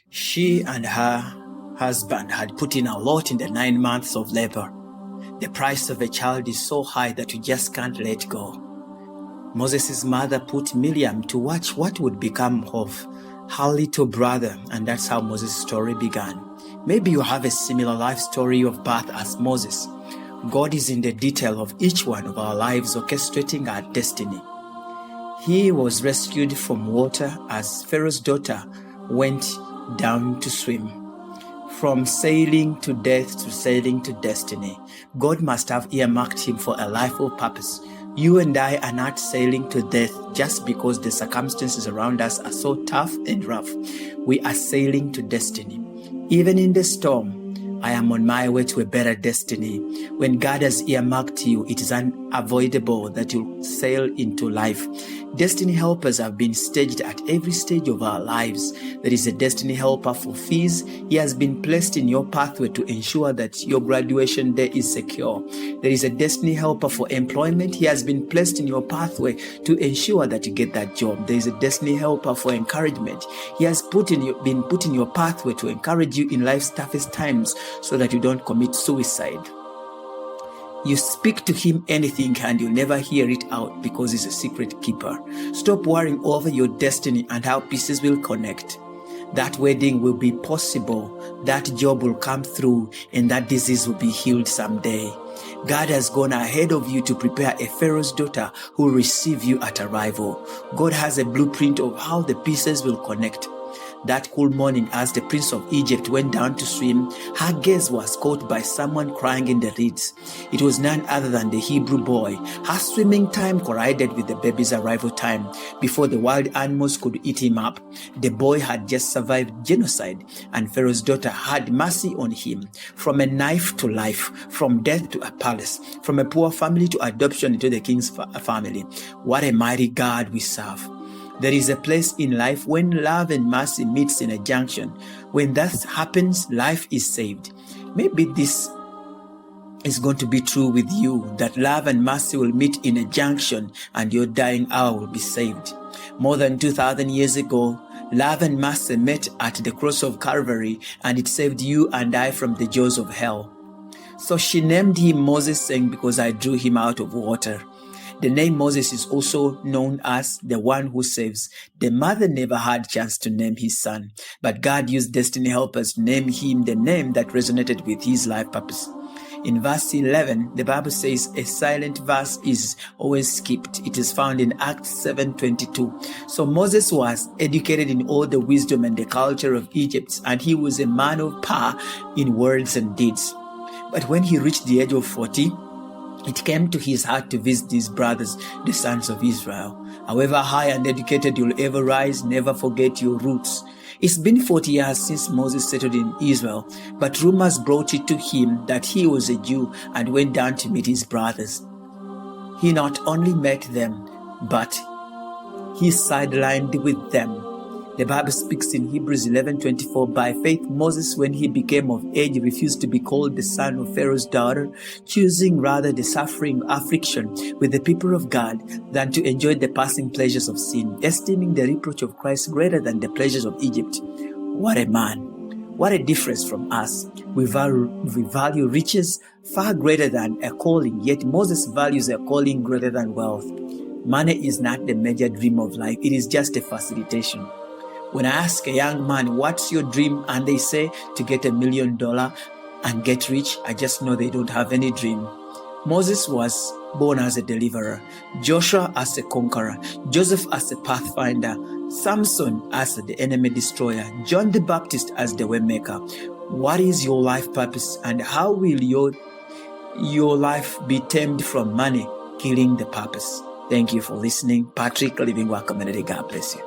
She and her husband had put in a lot in the 9 months of labor. The price of a child is so high that you just can't let go. Moses' mother put Miriam to watch what would become of her little brother, and that's how Moses' story began. Maybe you have a similar life story of birth as Moses. God is in the detail of each one of our lives, orchestrating our destiny. He was rescued from water as Pharaoh's daughter went down to swim. From sailing to death to sailing to destiny, God must have earmarked him for a life of purpose. You and I are not sailing to death just because the circumstances around us are so tough and rough. We are sailing to destiny. Even in the storm, I am on my way to a better destiny. When God has earmarked you, it is unavoidable that you sail into life. Destiny helpers have been staged at every stage of our lives. There is a destiny helper for fees. He has been placed in your pathway to ensure that your graduation day is secure. There is a destiny helper for employment. He has been placed in your pathway to ensure that you get that job. There is a destiny helper for encouragement. He has been put in your pathway to encourage you in life's toughest times so that you don't commit suicide. You speak to him anything and you never hear it out because he's a secret keeper. Stop worrying over your destiny and how pieces will connect. That wedding will be possible, that job will come through, and that disease will be healed someday. God has gone ahead of you to prepare a Pharaoh's daughter who will receive you at arrival. God has a blueprint of how the pieces will connect. That cool morning, as the prince of Egypt went down to swim, her gaze was caught by someone crying in the reeds. It was none other than the Hebrew boy. Her swimming time collided with the baby's arrival time. Before the wild animals could eat him up, the boy had just survived genocide, and Pharaoh's daughter had mercy on him. From a knife to life, from death to a palace, from a poor family to adoption into the king's family. What a mighty God we serve. There is a place in life when love and mercy meets in a junction. When that happens, life is saved. Maybe this is going to be true with you, that love and mercy will meet in a junction and your dying hour will be saved. More than 2,000 years ago, love and mercy met at the cross of Calvary, and it saved you and I from the jaws of hell. So she named him Moses, saying, because I drew him out of water. The name Moses is also known as the one who saves. The mother never had a chance to name his son, but God used destiny helpers to name him the name that resonated with his life purpose. In verse 11, the Bible says a silent verse is always skipped. It is found in Acts 7:22. So Moses was educated in all the wisdom and the culture of Egypt, and he was a man of power in words and deeds. But when he reached the age of 40, it came to his heart to visit his brothers, the sons of Israel. However high and educated you'll ever rise, never forget your roots. It's been 40 years since Moses settled in Israel, but rumors brought it to him that he was a Jew and went down to meet his brothers. He not only met them, but he sidelined with them. The Bible speaks in Hebrews 11:24, by faith Moses, when he became of age, refused to be called the son of Pharaoh's daughter, choosing rather the suffering affliction with the people of God than to enjoy the passing pleasures of sin, esteeming the reproach of Christ greater than the pleasures of Egypt. What a man! What a difference from us. We value riches far greater than a calling, yet Moses values a calling greater than wealth. Money is not the major dream of life. It is just a facilitation. When I ask a young man, what's your dream? And they say to get $1 million and get rich, I just know they don't have any dream. Moses was born as a deliverer, Joshua as a conqueror, Joseph as a pathfinder, Samson as the enemy destroyer, John the Baptist as the way maker. What is your life purpose, and how will your life be tamed from money killing the purpose? Thank you for listening. Patrick, Living Word Community. God bless you.